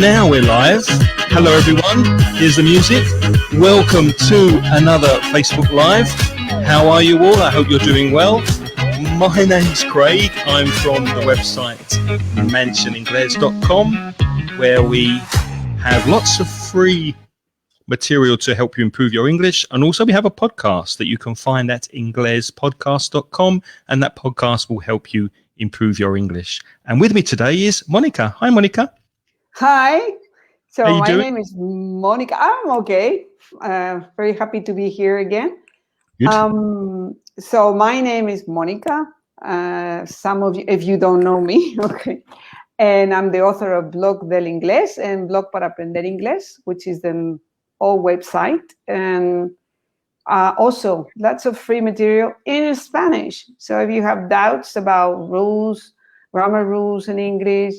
now we're live. Hello everyone, here's the music. Welcome to another Facebook Live. How are you all? I hope you're doing well. My name's Craig. I'm from the website mansioningles.com, where we have lots of free material to help you improve your English. And also we have a podcast that you can find at inglespodcast.com, and that podcast will help you improve your English. And with me today is Monica. Hi, Monica. Hi. So my doing? name is Monica. I'm okay. Very happy to be here again. Good. So my name is Monica. Some of you, if you don't know me, okay. And I'm the author of Blog del Inglés and Blog para Aprender Inglés, which is the whole website. And also lots of free material in Spanish. So if you have doubts about rules, grammar rules in English,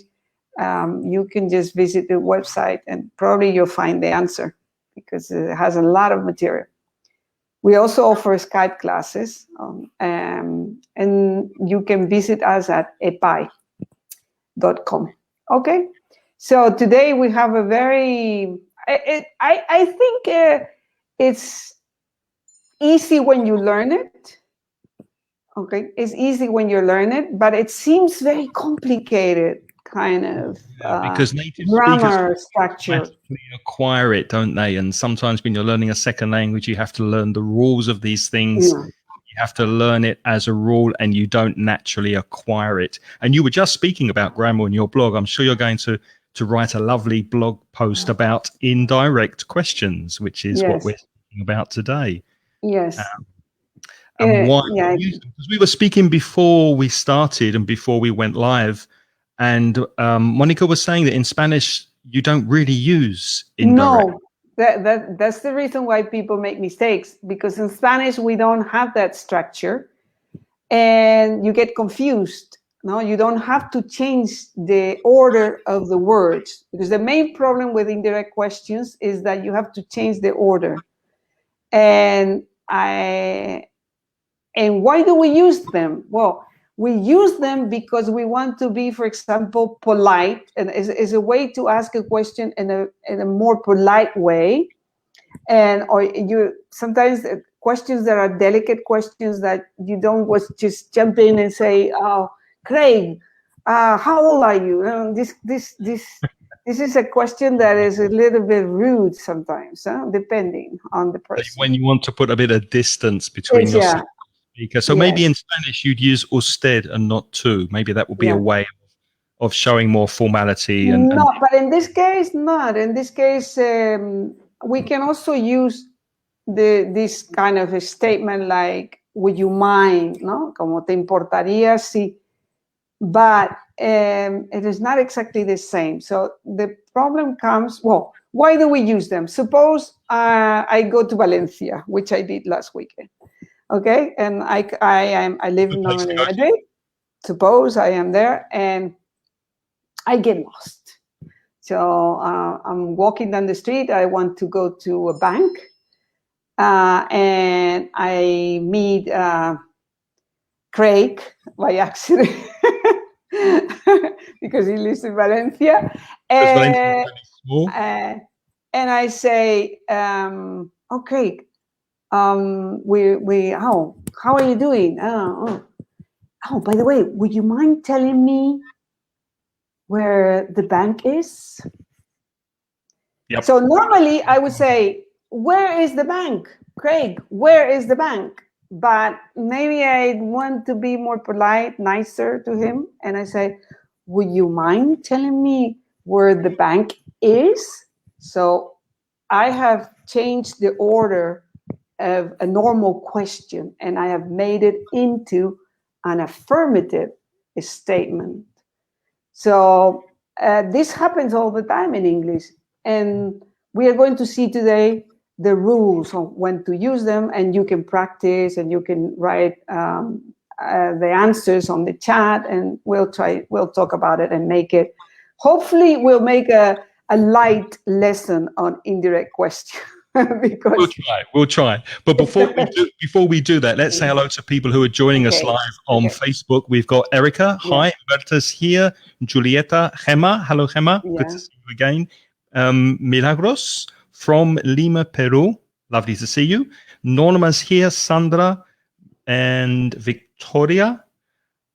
you can just visit the website and probably you'll find the answer because it has a lot of material. We also offer Skype classes, and you can visit us at epai.com. Okay, so today we have a very, I think it's easy when you learn it. Okay, it's easy when you learn it, but it seems very complicated. Kind of because native grammar speakers structure acquire it, don't they? And sometimes when you're learning a second language, you have to learn the rules of these things. Yeah. You have to learn it as a rule, and you don't naturally acquire it. And you were just speaking about grammar in your blog. I'm sure you're going to write a lovely blog post about indirect questions, which is what we're speaking about today. Yes. And why? Because we were speaking before we started and before we went live. And Monica was saying that in Spanish, you don't really use indirect. No, that's the reason why people make mistakes, because in Spanish, we don't have that structure and you get confused. No, you don't have to change the order of the words, because the main problem with indirect questions is that you have to change the order. And why do we use them? Well, we use them because we want to be, for example, polite, and is a way to ask a question in a more polite way. Or you sometimes questions that are delicate questions that you don't just jump in and say, "Oh, Craig, how old are you?" This is a question that is a little bit rude sometimes, depending on the person. When you want to put a bit of distance between yourself. So maybe in Spanish you'd use usted and not tú. Maybe that would be a way of showing more formality. But in this case, not. In this case, we can also use this kind of a statement like, would you mind? ¿No? Como te importaría si. But it is not exactly the same. So the problem comes, well, why do we use them? Suppose I go to Valencia, which I did last weekend. Okay, and I live normally in Madrid. Suppose I am there and I get lost. So I'm walking down the street. I want to go to a bank, and I meet Craig by accident because he lives in Valencia. And I say, okay. How are you doing? Oh, by the way, would you mind telling me where the bank is? Yep. So normally I would say, where is the bank? Craig, where is the bank? But maybe I want to be more polite, nicer to him. And I say, would you mind telling me where the bank is? So I have changed the order of a normal question, and I have made it into an affirmative statement. So this happens all the time in English, and we are going to see today the rules on when to use them, and you can practice and you can write the answers on the chat, and we'll talk about it and make it, hopefully we'll make a light lesson on indirect questions. because We'll try. But before we do that, let's say hello to people who are joining us live on Facebook. We've got Erica. Hi, Berta's here. Julieta, Gemma. Hello, Gemma. Good to see you again. Milagros from Lima, Peru. Lovely to see you. Norma's here. Sandra and Victoria.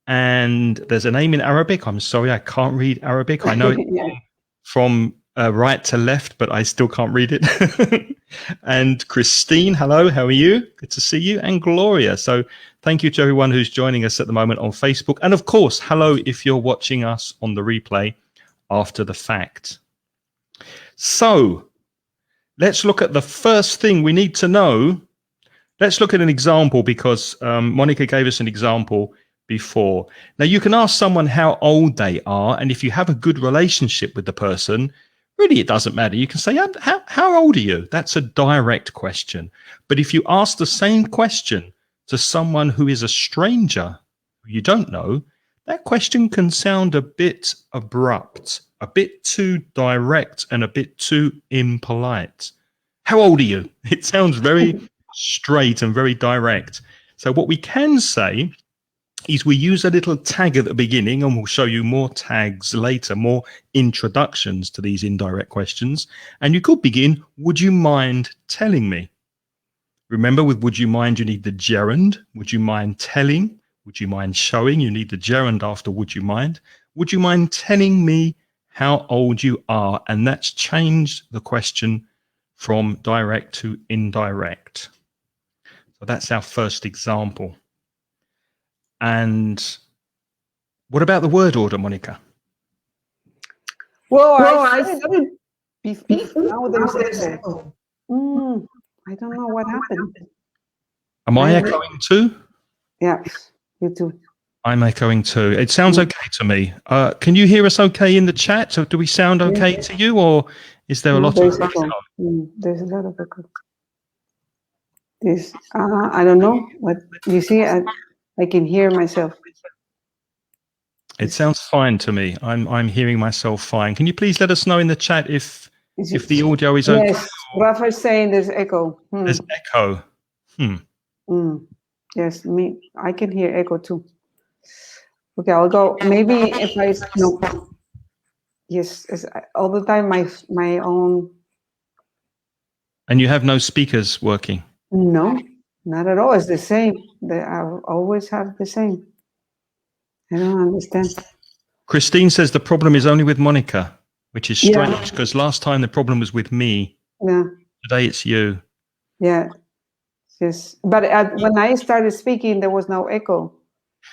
And there's a name in Arabic. I'm sorry, I can't read Arabic. I know it from right to left, but I still can't read it. And Christine, hello, how are you? Good to see you. And Gloria. So thank you to everyone who's joining us at the moment on Facebook. And of course, hello if you're watching us on the replay after the fact. So let's look at the first thing we need to know. Let's look at an example because Monica gave us an example before. Now, you can ask someone how old they are, and if you have a good relationship with the person, really it doesn't matter. You can say, how old are you? That's a direct question. But if you ask the same question to someone who is a stranger, who you don't know, that question can sound a bit abrupt, a bit too direct, and a bit too impolite. How old are you? It sounds very straight and very direct. So what we can say is we use a little tag at the beginning, and we'll show you more tags later, more introductions to these indirect questions. And you could begin, would you mind telling me? Remember, with would you mind, you need the gerund. Would you mind telling? Would you mind showing? You need the gerund after would you mind. Would you mind telling me how old you are? And that's changed the question from direct to indirect. So that's our first example. And what about the word order, Monica? Well, I said it before. Now there's echo. I don't know what happened. Am I echoing too? Yeah, you too. I'm echoing too. It sounds okay to me. Can you hear us okay in the chat? So do we sound okay to you, or is there a lot of echo? There's a lot of echo. I don't know what you see. I can hear myself. It sounds fine to me. I'm hearing myself fine. Can you please let us know in the chat if the audio is okay? Yes, Rafa is saying there's echo. There's echo. Yes, I can hear echo too. Okay, I'll go. Maybe if I no. Yes, all the time my own. And you have no speakers working? No, not at all. It's the same. I always have the same. I don't understand. Christine says the problem is only with Monica, which is strange because last time the problem was with me. Yeah. Today it's you. Yeah. Yes. But when I started speaking, there was no echo.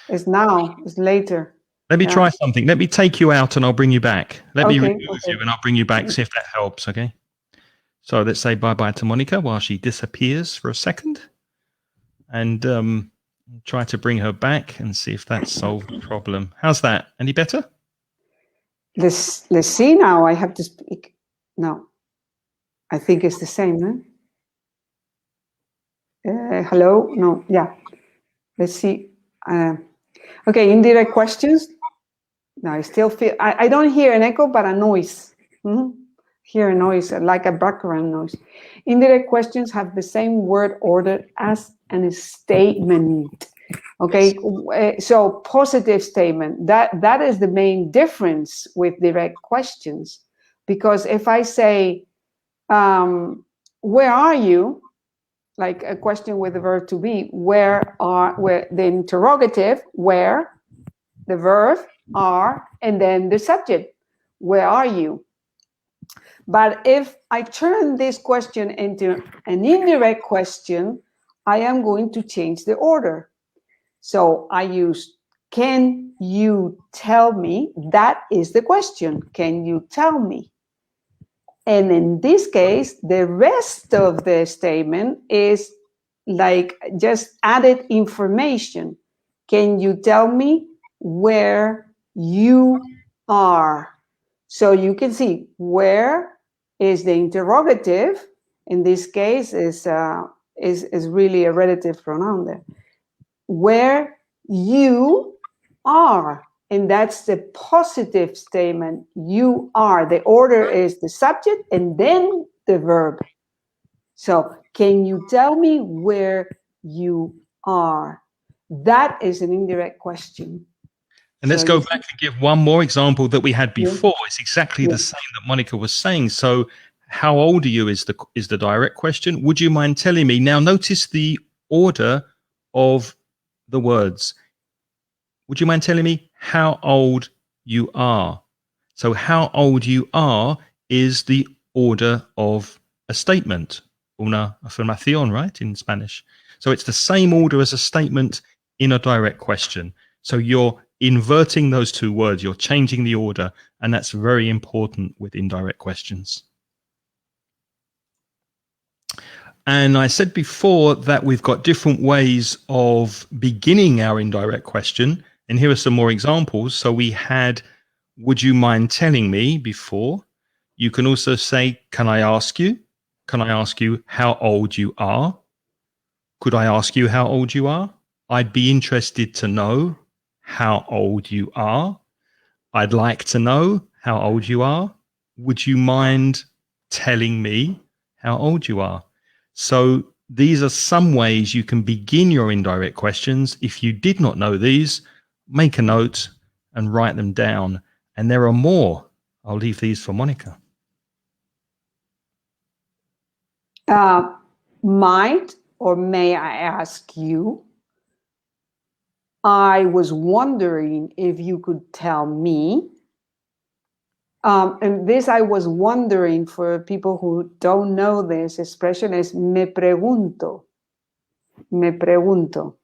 It's now. It's later. Let me try something. Let me take you out and I'll bring you back. Let me remove you and I'll bring you back. See if that helps. Okay. So let's say bye-bye to Monica while she disappears for a second. And try to bring her back and see if that solved the problem. How's that? Any better? Let's see now. I have to speak. No. I think it's the same, no? Hello? No. Yeah. Let's see. Okay, indirect questions. No, I still feel... I don't hear an echo, but a noise. Hear a noise, like a background noise. Indirect questions have the same word order as a statement. Okay, so positive statement, that is the main difference with direct questions. Because if I say, where are you? Like a question with the verb to be, where the interrogative, where, the verb, are, and then the subject, where are you? But if I turn this question into an indirect question, I am going to change the order. So I use, can you tell me? That is the question. Can you tell me? And in this case, the rest of the statement is like just added information. Can you tell me where you are? So you can see where is the interrogative. In this case, is really a relative pronoun there. Where you are. And that's the positive statement. You are. The order is the subject and then the verb. So, can you tell me where you are? That is an indirect question. And let's go back and give one more example that we had before. Yeah. It's exactly the same that Monica was saying. So, how old are you is the direct question. Would you mind telling me? Now, notice the order of the words. Would you mind telling me how old you are? So, how old you are is the order of a statement. Una afirmación, right, in Spanish. So, it's the same order as a statement in a direct question. So, you're inverting those two words, you're changing the order, and that's very important with indirect questions. And I said before that we've got different ways of beginning our indirect question, and here are some more examples. So we had, would you mind telling me before? You can also say, can I ask you? Can I ask you how old you are? Could I ask you how old you are? I'd be interested to know how old you are. I'd like to know how old you are. Would you mind telling me how old you are? So these are some ways you can begin your indirect questions. If you did not know these, make a note and write them down. And there are more. I'll leave these for Monica. Might or may I ask you? I was wondering if you could tell me. And this I was wondering, for people who don't know this expression, is me pregunto. Me pregunto.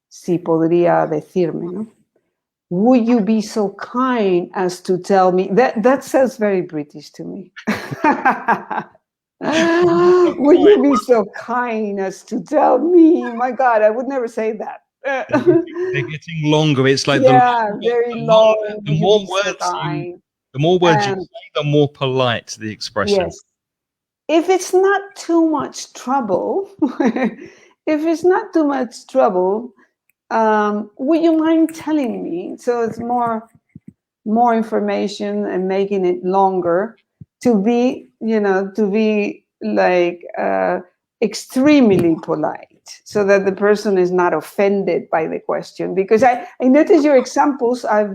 Si podría decirme, ¿no? Would you be so kind as to tell me? That sounds very British to me. Would you be so kind as to tell me? My God, I would never say that. They're getting longer. It's like very long. The more words you say, the more polite the expression. Yes. If it's not too much trouble, would you mind telling me? So it's more information and making it longer to be like extremely polite, so that the person is not offended by the question. Because I notice your examples are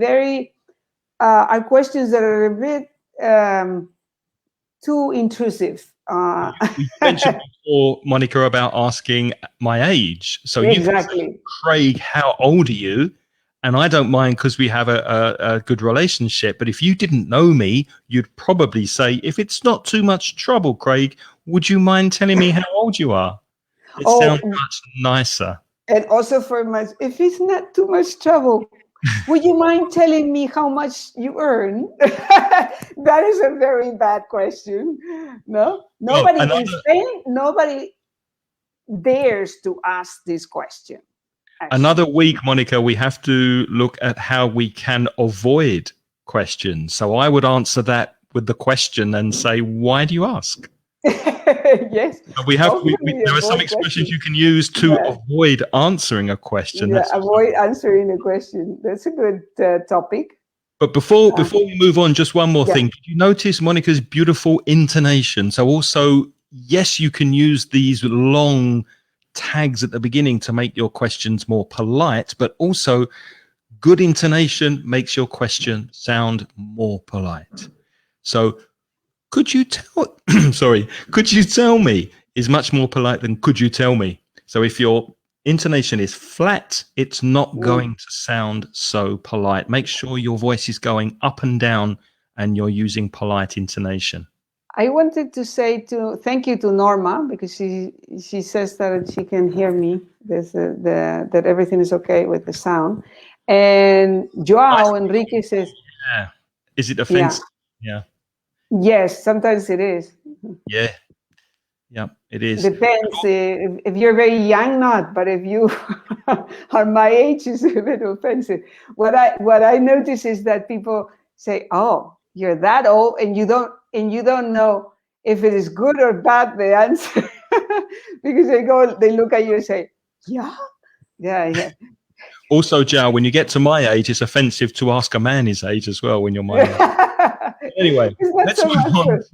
are questions that are a bit too intrusive. We mentioned before, Monica, about asking my age. So exactly. You can say, Craig, how old are you? And I don't mind because we have a good relationship. But if you didn't know me, you'd probably say, if it's not too much trouble, Craig, would you mind telling me how old you are? It sounds much nicer. And also if it's not too much trouble, would you mind telling me how much you earn? That is a very bad question. No? Nobody in Spain, nobody dares to ask this question. Actually. Another week, Monica, we have to look at how we can avoid questions. So I would answer that with the question and say, why do you ask? Yes. There are some expressions you can use to avoid answering a question. Yeah, avoid answering a question. That's a good topic. But before we move on, just one more thing. Did you notice Monica's beautiful intonation? So also, yes, you can use these long tags at the beginning to make your questions more polite, but also good intonation makes your question sound more polite. So could you tell me is much more polite than could you tell me? So if your intonation is flat, it's not going to sound so polite. Make sure your voice is going up and down and you're using polite intonation. I wanted to say thank you to Norma, because she says that she can hear me, that everything is okay with the sound. And Joao Enrique says, yeah. Is it offensive? Yeah. Yes, sometimes it is. Yeah, it is. Depends. If you're very young, not. But if you are my age, it's a bit offensive. What I notice is that people say, "Oh, you're that old," and you don't know if it is good or bad, the answer, because they look at you and say, "Yeah." Also, Joe, when you get to my age, it's offensive to ask a man his age as well when you're my age. Anyway, It's not let's so move much on. for,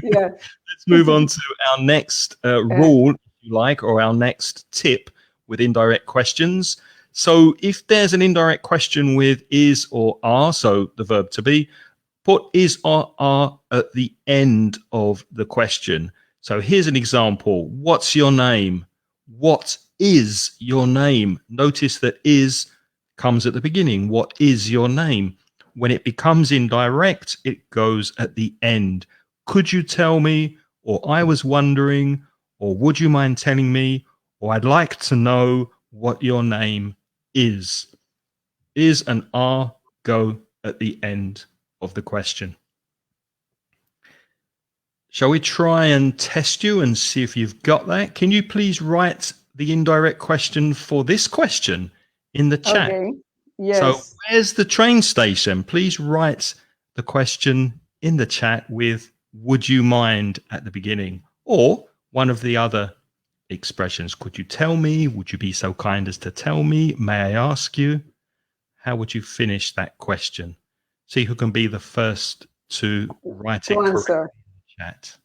yeah. Let's move on to our next rule, if you like, or our next tip with indirect questions. So if there's an indirect question with is or are, so the verb to be, put is or are at the end of the question. So here's an example. What's your name? What is your name? Notice that is comes at the beginning. What is your name? When it becomes indirect, it goes at the end. Could you tell me? Or I was wondering, or would you mind telling me? Or I'd like to know what your name is. Is and are go at the end of the question. Shall we try and test you and see if you've got that? Can you please write the indirect question for this question in the chat? Okay. So Yes. where's the train station? Please write the question in the chat with would you mind at the beginning, or one of the other expressions. Could you tell me? Would you be so kind as to tell me? May I ask you? How would you finish that question? See who can be the first to write it To correctly answer. in the chat.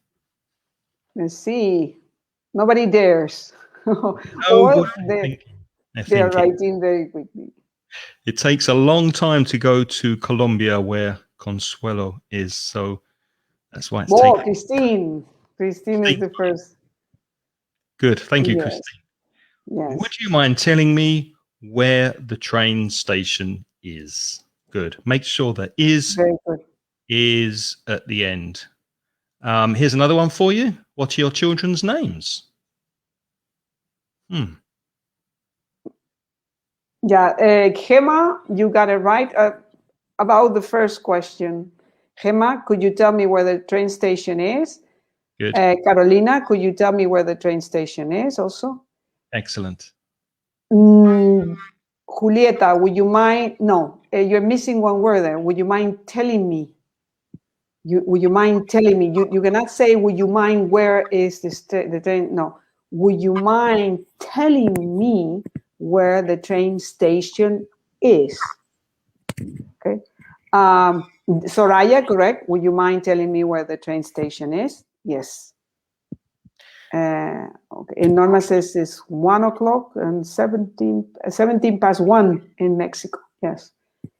Let's see. Nobody dares. Or Nobody thinking. They're they're thinking. writing very quickly. It takes a long time to go to Colombia where Consuelo is, so that's why it's Oh, taking. Christine. Christine is the first. Good. Thank you, Yes. Christine. Yes. Would you mind telling me where the train station is? Good. Make sure that Very good. is at the end. Here's another one for you. What are your children's names? Yeah. Gemma, you got it right about the first question. Gemma, could you tell me where the train station is? Good. Carolina, could you tell me where the train station is also? Excellent. Julieta, would you mind? No, you're missing one word there. Would you mind telling me? Would you mind telling me? You cannot say, would you mind where is the train? No. Would you mind telling me where the train station is? Okay. Soraya, correct. Would you mind telling me where the train station is? Yes. Okay. And Norma says it's 1 o'clock and 17 past 1 in Mexico. Yes.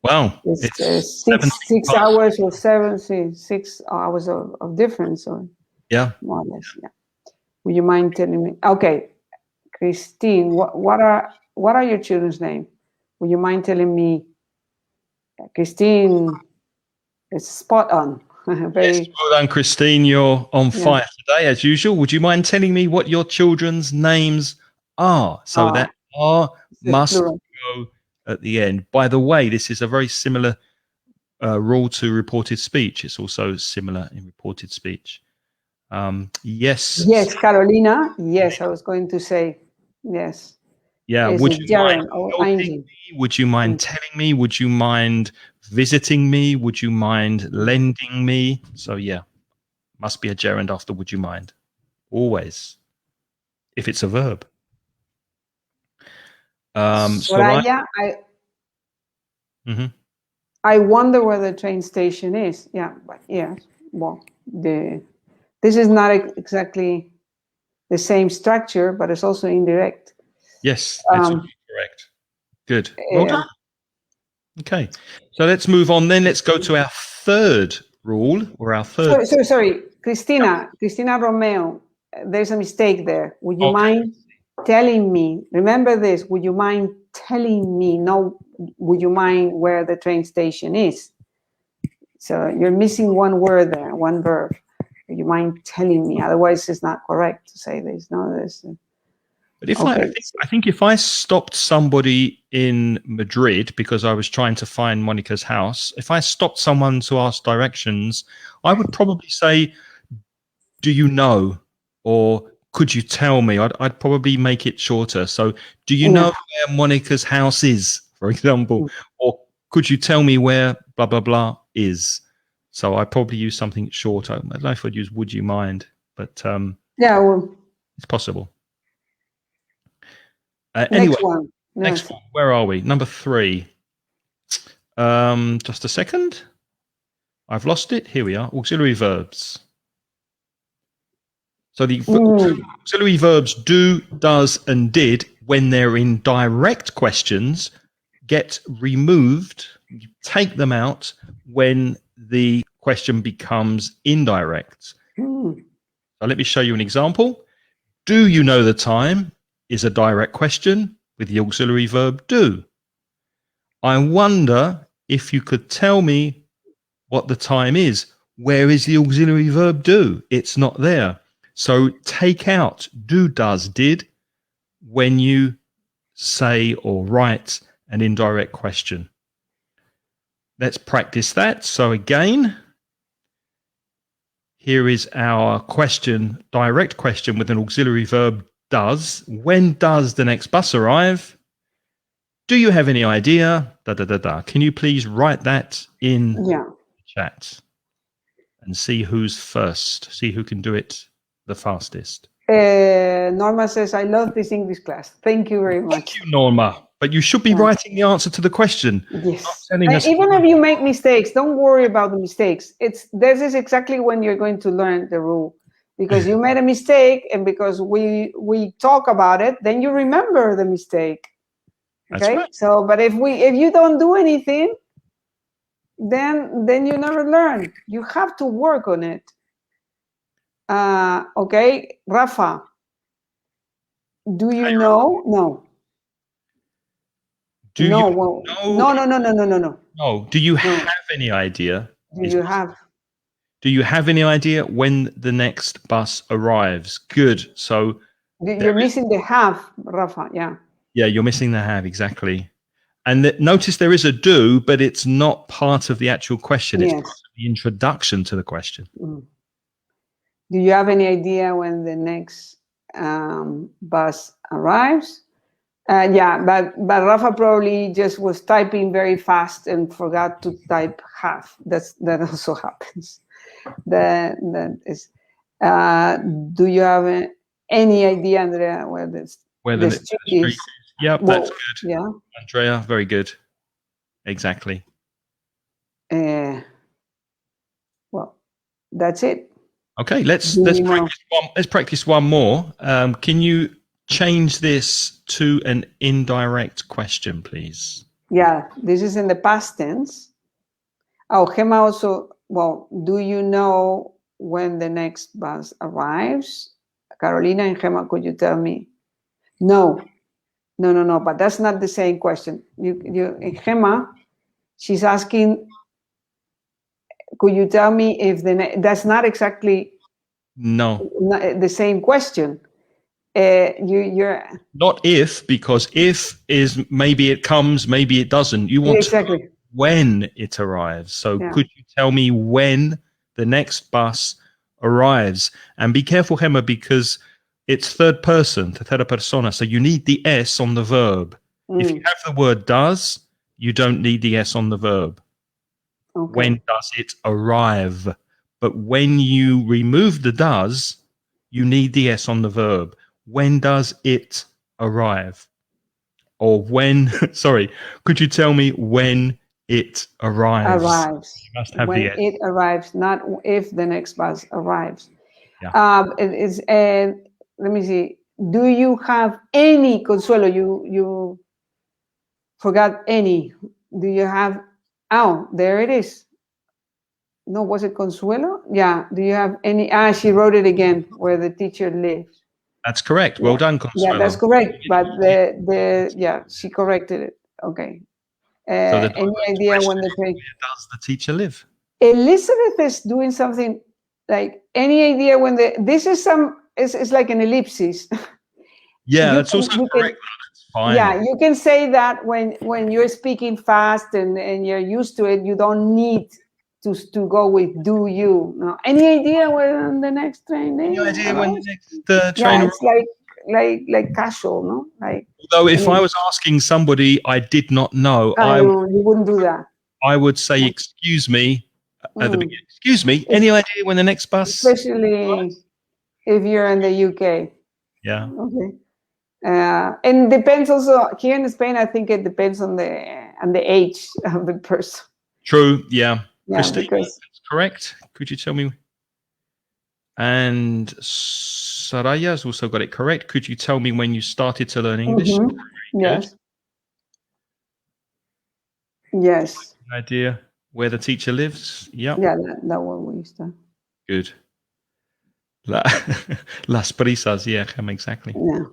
Wow. It's 17 six past. hours or 6 hours of difference. Or Yeah. more or less. Yeah. Would you mind telling me? Okay. Christine, what are your children's name? Would you mind telling me? Christine is spot on. Yes, well done, Christine. You're on fire today, as usual. Would you mind telling me what your children's names are? So that are must plural. go at the end. By the way, this is a very similar rule to reported speech. It's also similar in reported speech. Yes. Yes, Carolina. Yes, I was going to say yes. Yeah. Is Would it you mind Jaren or helping Angie? me? Would you mind telling me? Would you mind visiting me? Would you mind lending me? So yeah, must be a gerund after would you mind. Always. If it's a verb. Soraya, I wonder where the train station is. Yeah, but yes. Well, this is not exactly the same structure, but it's also indirect. Yes, that's correct. Good. Well done. Okay, so let's move on then. Let's go to our third rule, or our third. Sorry. Cristina Romeo, there's a mistake there. Would you mind telling me? Remember this. Would you mind telling me? No, would you mind where the train station is? So you're missing one word there, one verb. Would you mind telling me? Otherwise, it's not correct to say this. No, this. But if I think if I stopped somebody in Madrid because I was trying to find Monica's house, if I stopped someone to ask directions, I would probably say, "Do you know?" or "Could you tell me?" I'd probably make it shorter. So, "Do you know where Monica's house is?" for example, or "Could you tell me where blah blah blah is?" So I probably use something shorter. I don't know if I'd use "Would you mind?" but it's possible. Anyway, next one. Where are we? Number 3. Just a second. I've lost it. Here we are. Auxiliary verbs. So the auxiliary verbs do, does, and did, when they're in direct questions, get removed. You take them out when the question becomes indirect. So let me show you an example. Do you know the time is a direct question with the auxiliary verb do. I wonder if you could tell me what the time is. Where is the auxiliary verb do? It's not there. So take out do, does, did when you say or write an indirect question. Let's practice that. So again, here is our question, direct question with an auxiliary verb does. When does the next bus arrive? Do you have any idea? Da, da, da, da. Can you please write that in the chat and see who's first? See who can do it the fastest. Norma says, I love this English class. Thank you very much. Thank you, Norma. But you should be writing the answer to the question. Yes. Even if you make mistakes, don't worry about the mistakes. This is exactly when you're going to learn the rule. Because you made a mistake, and because we talk about it, then you remember the mistake. Okay. Right. So, but if you don't do anything, then you never learn. You have to work on it. Okay, Rafa. Do you know? No. Do you know? No. Do you have any idea? Do you have any idea when the next bus arrives? Good. So you're missing the have, Rafa. Yeah. Yeah, you're missing the have, exactly. And notice there is a do, but it's not part of the actual question. It's part of the introduction to the question. Do you have any idea when the next bus arrives? Yeah, but Rafa probably just was typing very fast and forgot to type have. That also happens. That is. Do you have any idea, Andrea, where the street is? Yep, that's good. Yeah, Andrea, very good. Exactly. Well, that's it. Okay, let's practice one more. Can you change this to an indirect question, please? Yeah, this is in the past tense. Oh, Gemma also. Well, do you know when the next bus arrives? Carolina and Gemma, could you tell me? No. But that's not the same question. Gemma, she's asking, could you tell me if that's not exactly the same question. You're not if, because if is maybe it comes, maybe it doesn't. You want to know when it arrives. So could you tell me when the next bus arrives? And be careful, Gemma, because it's third person, tercera persona, so you need the S on the verb. If you have the word does, you don't need the S on the verb. Okay. When does it arrive? But when you remove the does, you need the S on the verb. When does it arrive? Or when, sorry, could you tell me when it arrives? You must have when the S. It arrives, not if the next bus arrives. Yeah. Let me see. Do you have any, Consuelo? You forgot any. Do you have? Oh, there it is. No, was it Consuelo? Yeah. Do you have any? She wrote it again. Where the teacher lives. That's correct. Well done, Consuelo. Yeah, that's correct. But she corrected it. Okay. So any idea when the train? Where does the teacher live? Elizabeth is doing something like any idea when this is some. It's like an ellipsis. Yeah, that's also correct. That's fine. Yeah, you can say that when you're speaking fast and you're used to it, you don't need to go with do you. No. Any idea when the next train is? Any idea when the next train? Yeah, it's like casual, no? Like. Although if I was asking somebody I did not know, you wouldn't do that. I would say, "Excuse me," at the beginning. Excuse me. Any idea when the next bus? Especially if you're in the UK. Yeah. Okay. And depends also here in Spain. I think it depends on the age of the person. True. Yeah. Yeah, because correct. Could you tell me? And Saraya's also got it correct. Could you tell me when you started to learn English? Yes. Yes. An idea where the teacher lives? Yep. Yeah, that one we used to. Good. Las prisas, yeah, exactly. Yeah.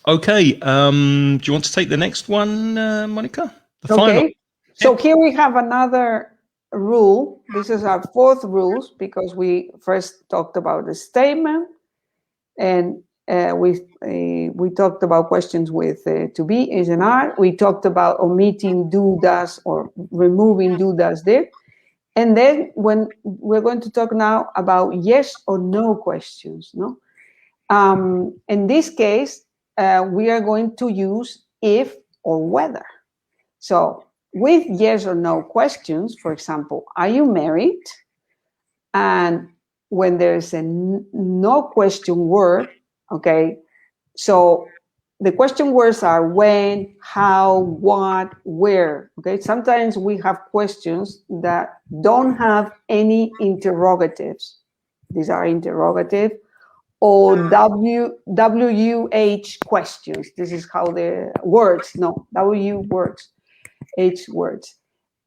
Okay. Do you want to take the next one, Monica? The Okay. final. So here we have another rule. This is our fourth rules because we first talked about the statement, and we talked about questions with to be, is, and are. We talked about omitting do, does, or removing do, does, did. And then when we're going to talk now about yes or no questions, no? In this case, we are going to use if or whether. So with yes or no questions, for example, are you married? And when there's a no question word, okay, so the question words are when, how, what, where, okay? Sometimes we have questions that don't have any interrogatives. These are interrogative or WH questions. This is how the words, no, W words, H words.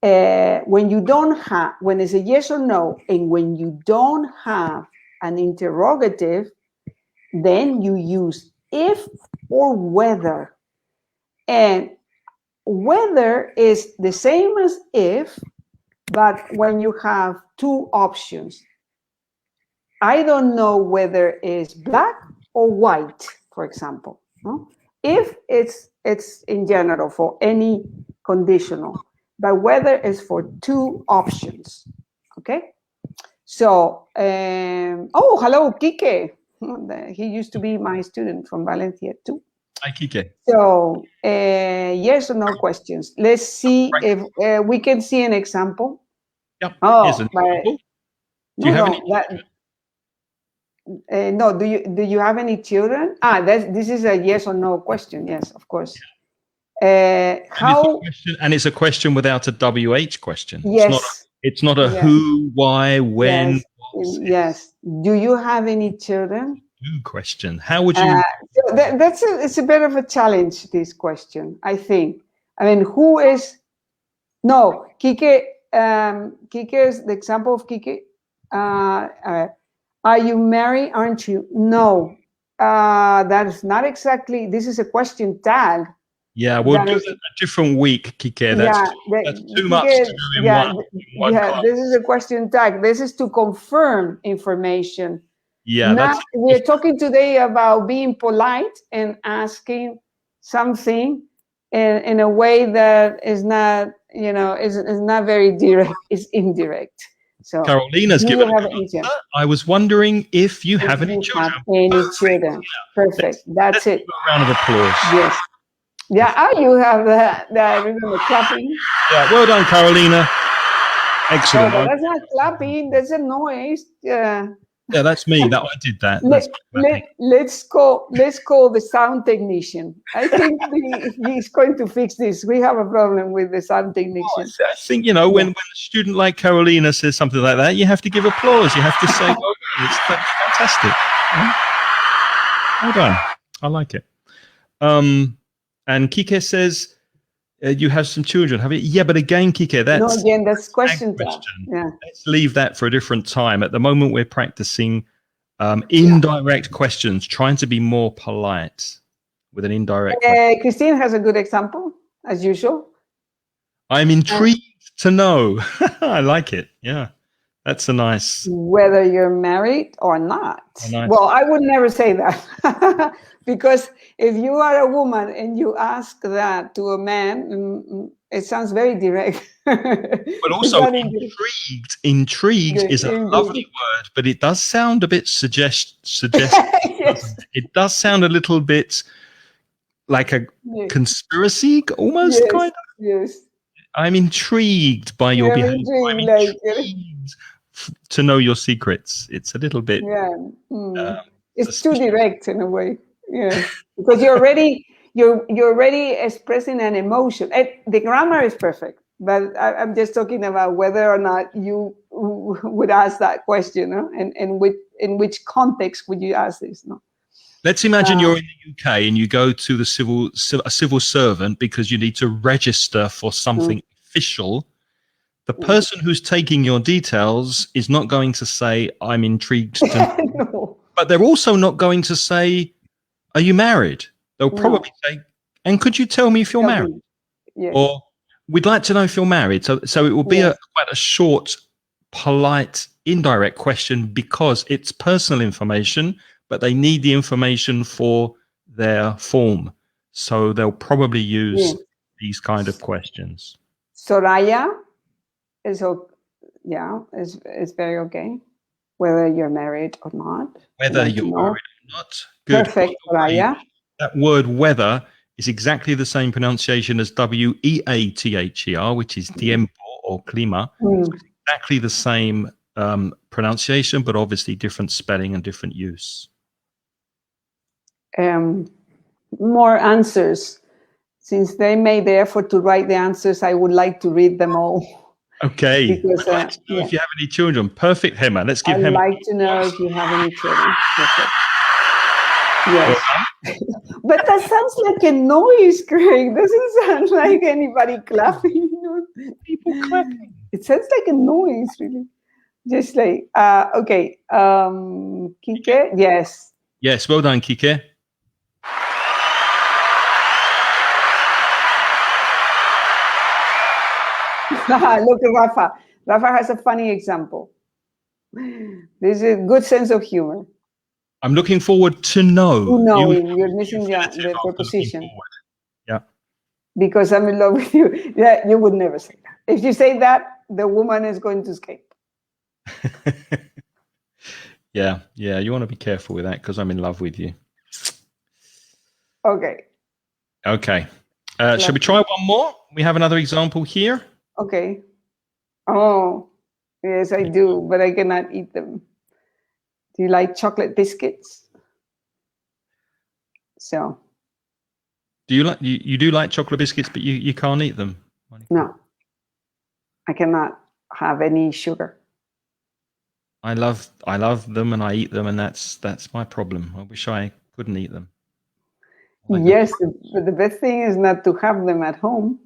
When you don't have, when it's a yes or no, and when you don't have an interrogative, then you use if or whether. And whether is the same as if, but when you have two options. I don't know whether it's black or white, for example. No? If it's in general for any conditional, but whether is for two options. Okay? So, oh, hello, Kike. He used to be my student from Valencia too. Hi, Kike. So, yes or no questions. Let's see if we can see an example. Yep. Oh, here's an example. Do you have any? No. Do you have any children? This is a yes or no question. Yes, of course. How? And it's a question without a WH question. Yes. It's not a who, why, when. Yes. Do you have any children? Who question. How would you? So it's a bit of a challenge, this question, I think. I mean, who is? No, Kike. Kike is the example of Kike. Are you married? Aren't you? No. That is not exactly. This is a question tag. Yeah, we'll do a different week, Kike. That's too much to do in one class. This is a question tag. This is to confirm information. Yeah, we're talking today about being polite and asking something in a way that is not, is not very direct. It's indirect. So Carolina's given an answer. I was wondering if you have any children. Perfect. That's it. A round of applause. Yes. Yeah, you have that clapping. Yeah, well done, Carolina. Excellent. Oh, that's not clapping. That's a noise. Yeah, that's me. I did that. Let's call the sound technician. I think he's going to fix this. We have a problem with the sound technician. I think when a student like Carolina says something like that, you have to give applause. You have to say, "Oh, it's fantastic." Well done. I like it. And Kike says, you have some children, have you? Yeah, but again, Kike, that's question. Yeah. Let's leave that for a different time. At the moment, we're practicing indirect questions, trying to be more polite with an indirect question. Christine has a good example, as usual. I'm intrigued to know. I like it. Yeah, that's a nice. Whether you're married or not. Nice. Well, I would never say that. Because if you are a woman and you ask that to a man, it sounds very direct. But also intrigued. Intrigued is a lovely word, but it does sound a bit suggestive. Yes. It does sound a little bit like a conspiracy, almost kind of. Yes. I'm intrigued by your behavior. I'm intrigued to know your secrets. It's a little bit. Yeah. It's too direct in a way. Yeah, because you're already expressing an emotion. The grammar is perfect. But I'm just talking about whether or not you would ask that question, no? And in which context would you ask this? No. Let's imagine you're in the UK and you go to the civil servant because you need to register for something official. The person who's taking your details is not going to say, I'm intrigued to know. No. But they're also not going to say, are you married? They'll probably say, and could you tell me if you're married? Yes. Or we'd like to know if you're married. So it will be quite a short, polite, indirect question because it's personal information, but they need the information for their form. So they'll probably use these kind of questions. Soraya is very okay. Whether you're married or not. Whether you're married or not. Good. Perfect, Soraya. That word whether is exactly the same pronunciation as W-E-A-T-H-E-R, which is tiempo or clima. So it's exactly the same pronunciation, but obviously different spelling and different use. More answers. Since they made the effort to write the answers, I would like to read them all. Okay. Because, I'd like to know if you have any children. Perfect, Hema. Let's give Hema. I'd like to know if you have any children. Perfect. Yes. But that sounds like a noise, Craig. Doesn't sound like anybody clapping. People clapping. It sounds like a noise, really. Just like, okay. Kike? Yes. Yes, well done, Kike. Look at Rafa. Rafa has a funny example. There's a good sense of humor. I'm looking forward to know. To knowing. You're missing the preposition. Yeah. Because I'm in love with you. Yeah, you would never say that. If you say that, the woman is going to escape. Yeah. You want to be careful with that because I'm in love with you. Okay. Shall we try one more? We have another example here. Okay. Oh, yes, I do, but I cannot eat them. Do you like chocolate biscuits? So. Do you like you do like chocolate biscuits, but you can't eat them? No. I cannot have any sugar. I love them and I eat them, and that's my problem. I wish I couldn't eat them. Yes, but the best thing is not to have them at home,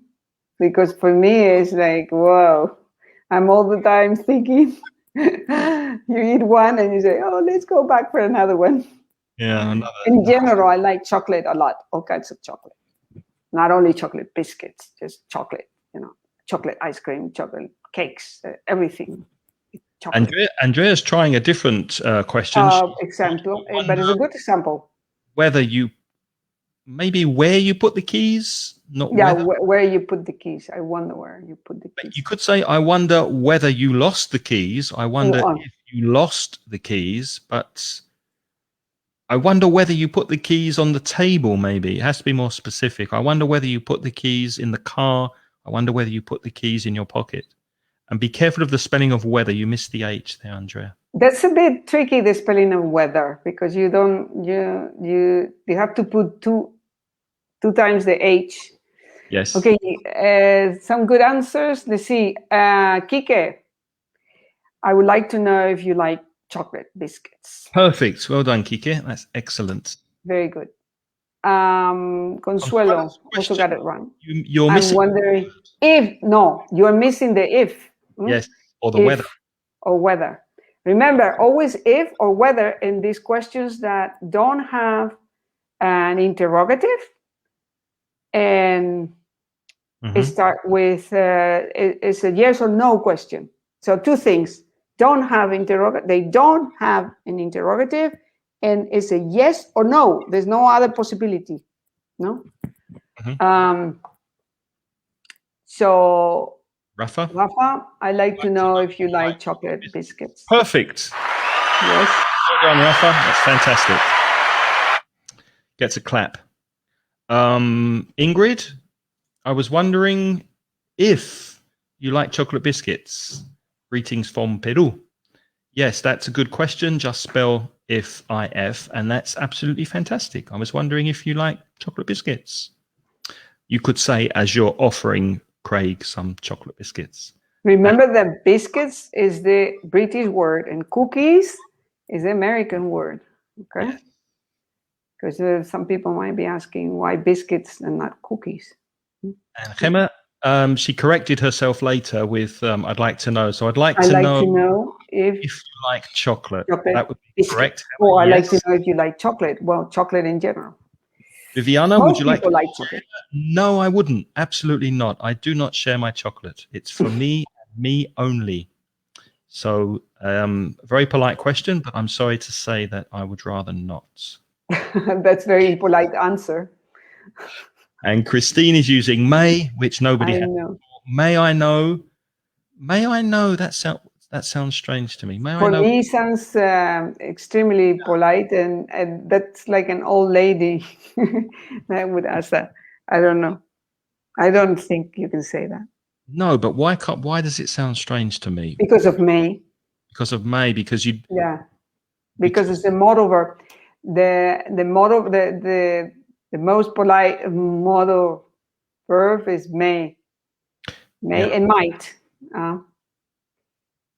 because for me it's like, whoa, I'm all the time thinking. You eat one and you say, oh, let's go back for another one. Yeah. In general, I like chocolate a lot, all kinds of chocolate. Not only chocolate biscuits, just chocolate, chocolate ice cream, chocolate cakes, everything. Andrea's trying a different question. Example, but it's a good example. Where you put the keys, where you put the keys. I wonder where you put the keys. You could say, I wonder whether you lost the keys. I wonder if you lost the keys, but I wonder whether you put the keys on the table, maybe. It has to be more specific. I wonder whether you put the keys in the car. I wonder whether you put the keys in your pocket. And be careful of the spelling of whether. You missed the H there, Andrea. That's a bit tricky, the spelling of weather, because you have to put two times the H. Yes. Okay, some good answers. Let's see. Kike, I would like to know if you like chocolate biscuits. Perfect. Well done, Kike. That's excellent. Very good. Consuelo also got it wrong. You're missing. I'm wondering if, no, you're missing the if. Yes, or the weather. Or weather. Remember, always if or whether in these questions that don't have an interrogative and it start with, it's a yes or no question. So two things, they don't have an interrogative, and it's a yes or no. There's no other possibility, no? So, Rafa, I'd like to know if you like chocolate biscuits. Perfect. Yes. Well done, Rafa. That's fantastic. Gets a clap. Ingrid, I was wondering if you like chocolate biscuits. Greetings from Peru. Yes, that's a good question. Just spell if, and that's absolutely fantastic. I was wondering if you like chocolate biscuits. You could say, as you're offering Craig some chocolate biscuits. Remember that biscuits is the British word and cookies is the American word. Okay. Yes. Because some people might be asking why biscuits and not cookies. And Gemma, she corrected herself later with I'd like to know. So I'd like I'd to like know to know if you like chocolate. chocolate That would be biscuit. correct. Or I'd like Yes. to know if you like chocolate. Well, chocolate in general. Viviana, Most would you like people to like chocolate. No, I wouldn't. Absolutely not. I do not share my chocolate. It's for me, me only. So, very polite question, but I'm sorry to say that I would rather not. That's very impolite answer. And Christine is using may, which nobody I has. know. May I know? May I know? That sounds strange to me. May I For know? me, sounds extremely polite, and that's like an old lady that would ask that. I don't know. I don't think you can say that No, but why does it sound strange to me? because of may. Because of may, because you Yeah, because it's the modal verb. The model the most polite modal verb is may and might.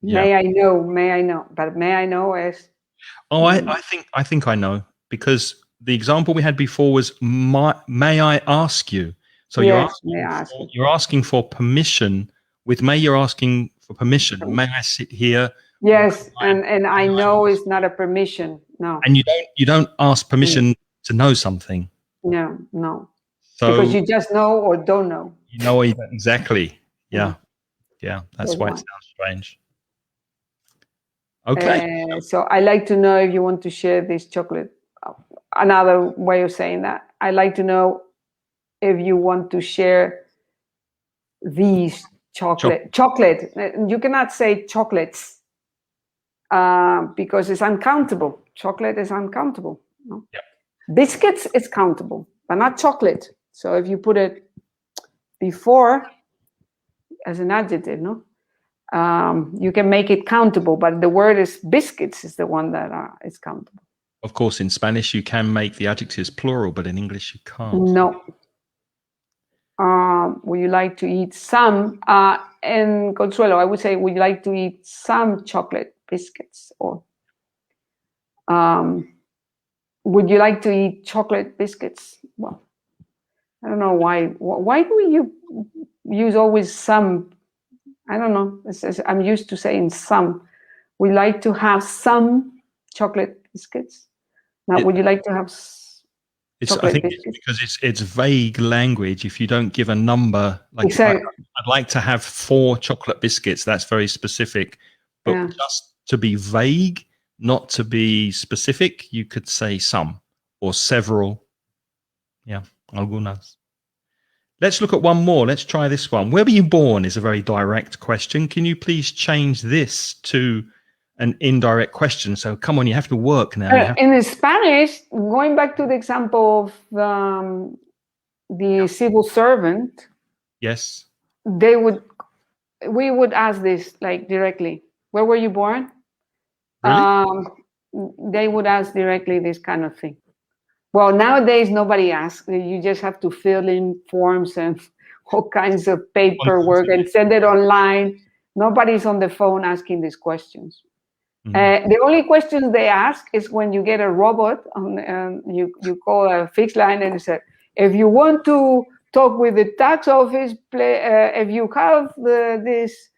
May I know, but may I know is. Oh, I think I know, because the example we had before was may I ask you? So Yes, may I ask you. you're asking for permission. With may, you're asking for permission. May I sit here? Yes, and I know is not a permission. No. And you don't ask permission to know something. No. So Because you just know or don't know. you know exactly. Yeah. That's why it sounds strange. Okay. So I like to know if you want to share this chocolate. Another way of saying that. I like to know if you want to share these chocolate. You cannot say chocolates because it's uncountable. Chocolate is uncountable. No? Yeah. Biscuits is countable, but not chocolate. So if you put it before as an adjective, no, you can make it countable. But the word is biscuits is the one that is countable. Of course, in Spanish you can make the adjectives plural, but in English you can't. No. Would you like to eat some? And Consuelo, I would say, would you like to eat some chocolate biscuits? Or would you like to eat chocolate biscuits? Well, I don't know why. Why do you use always some? I don't know. I'm used to saying some. We like to have some chocolate biscuits. Now, would you like to have chocolate I think biscuits? it's because it's vague language. If you don't give a number, like Exactly. I'd like to have 4 chocolate biscuits. That's very specific. But just to be vague, not to be specific, you could say some or several. Yeah, algunas. Let's look at one more. Let's try this one. Where were you born is a very direct question. Can you please change this to an indirect question? So come on, you have to work now. In Spanish, going back to the example of the civil servant, yes, we would ask this like directly. Where were you born? Really? They would ask directly this kind of thing. Well, nowadays nobody asks. You just have to fill in forms and all kinds of paperwork and send it online. Nobody's on the phone asking these questions. The only questions they ask is when you get a robot, you call a fixed line and you say, if you want to talk with the tax office, if you have this,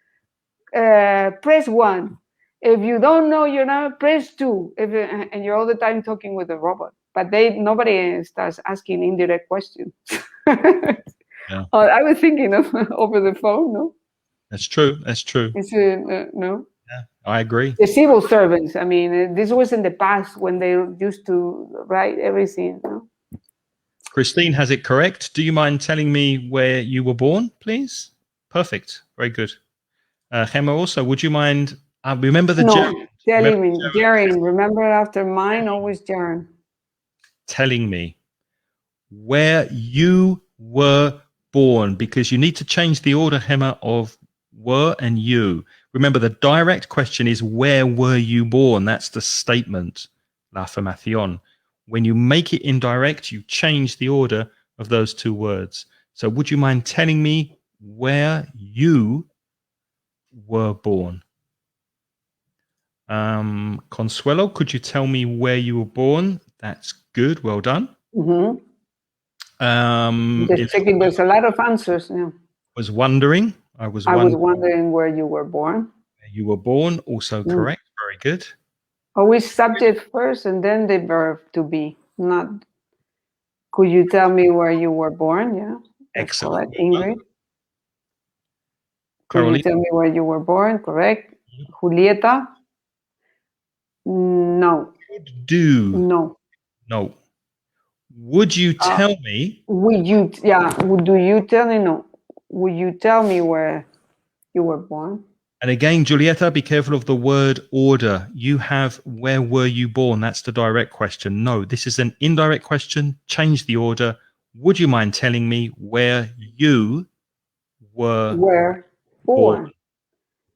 press 1. If you don't know your number, press 2. And you're all the time talking with the robot. But nobody starts asking indirect questions. Yeah. I was thinking of over the phone, no? That's true. No? Yeah, I agree. The civil servants, I mean, this was in the past when they used to write everything. No? Christine has it correct. Do you mind telling me where you were born, please? Perfect. Very good. Gemma, also, would you mind? Remember the gerund. Telling me, Jaren. Remember after mine, always Jaren. Telling me where you were born, because you need to change the order, Gemma, of were and you. Remember, the direct question is where were you born? That's the statement, la afirmación. When you make it indirect, you change the order of those 2 words. So would you mind telling me where you were born. Consuelo, could you tell me where you were born? That's good. Well done. Mm-hmm. Just If checking, there's a lot of answers. Yeah. was wondering, I was I was wondering wondering where you were born. where you were born. Also correct. Very good. Always subject first and then the verb to be. Not, could you tell me where you were born? Yeah, that's Excellent. correct. Ingrid. Could Caroline? you tell me where you were born? Correct. Julieta? No. Do. No. No. Would you tell me? Would you, yeah, do you tell me? No. Would you tell me where you were born? And again, Julieta, be careful of the word order. You have where were you born? That's the direct question. No, this is an indirect question. Change the order. Would you mind telling me where you were born?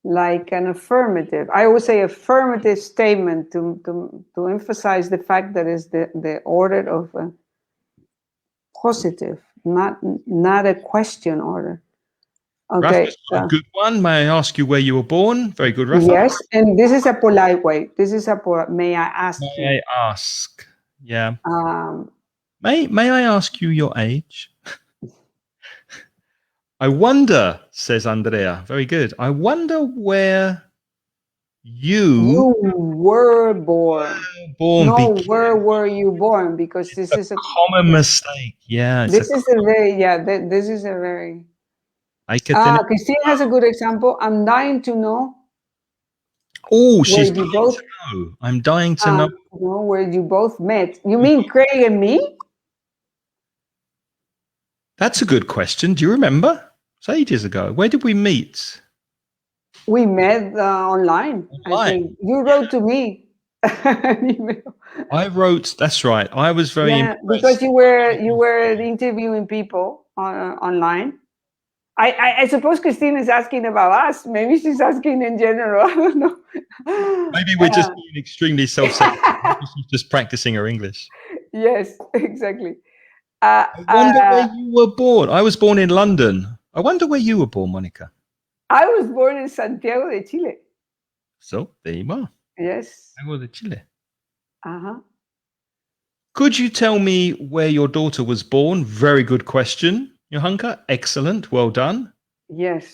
Like an affirmative. I always say affirmative statement to emphasize the fact that it's the order of a positive, not a question order. Okay. Rafa, a good one. May I ask you where you were born? Very good, Rafa. Yes, and this is a polite way. This is may I ask you? May I ask? Yeah. May I ask you your age? I wonder, says Andrea. Very good. I wonder where you were born. No, where were you born? Because this is a common mistake. Yeah. This is a very. Christine has a good example. I'm dying to know. Oh, she's dying to know. I'm dying to know where you both met. You mean Craig and me? That's a good question. Do you remember? It's ages ago. Where did we meet? We met online. I think you wrote to me an email. I wrote. That's right. I was very impressed. Because you were interviewing people online. I suppose Christine is asking about us. Maybe she's asking in general. I don't know. Maybe we're just being extremely self-centered. She's just practicing her English. Yes, exactly. I wonder where you were born. I was born in London. I wonder where you were born, Monica. I was born in Santiago de Chile. So there you are. Yes. Santiago de Chile. Uh-huh. Could you tell me where your daughter was born? Very good question, Johanka. Excellent. Well done. Yes.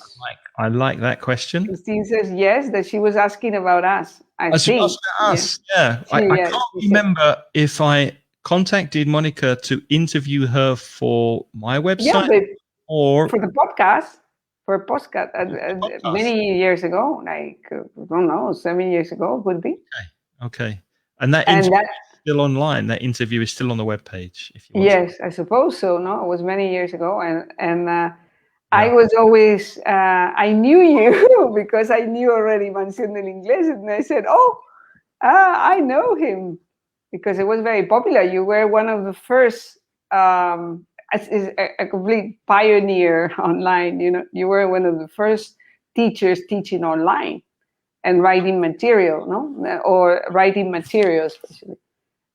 I like that question. Christine says yes, that she was asking about us. I think. Us. Yeah. I can't remember if I contacted Monica to interview her for my website or for the podcast. For a podcast many years ago, like I don't know, 7 years ago would be. Okay. And that interview is still online. That interview is still on the webpage. If you want yes, I suppose so. No, it was many years ago, and I was always I knew you because I knew already Mansión del Inglés, and I said, I know him because it was very popular. You were one of the first. A complete pioneer online. You were one of the first teachers teaching online and writing material, or writing materials, especially.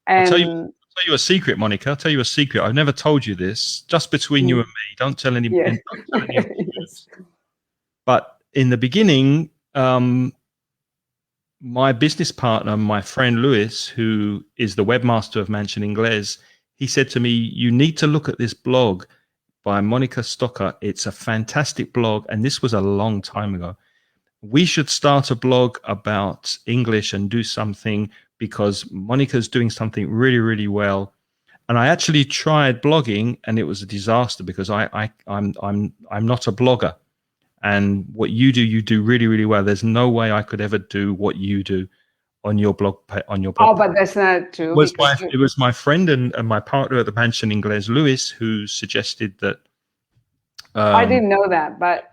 And I'll tell you a secret, Monica. I'll tell you a secret. I've never told you this, just between you and me. Don't tell anybody. Yes. But in the beginning, my business partner, my friend Luis, who is the webmaster of Mansion Inglés, he said to me, you need to look at this blog by Monica Stocker. It's a fantastic blog. And this was a long time ago. We should start a blog about English and do something because Monica's doing something really, really well. And I actually tried blogging and it was a disaster because I'm not a blogger. And what you do really, really well. There's no way I could ever do what you do on your blog. Oh, but that's not true. It was my friend and my partner at the Mansion Inglés, Luis, who suggested that. I didn't know that, but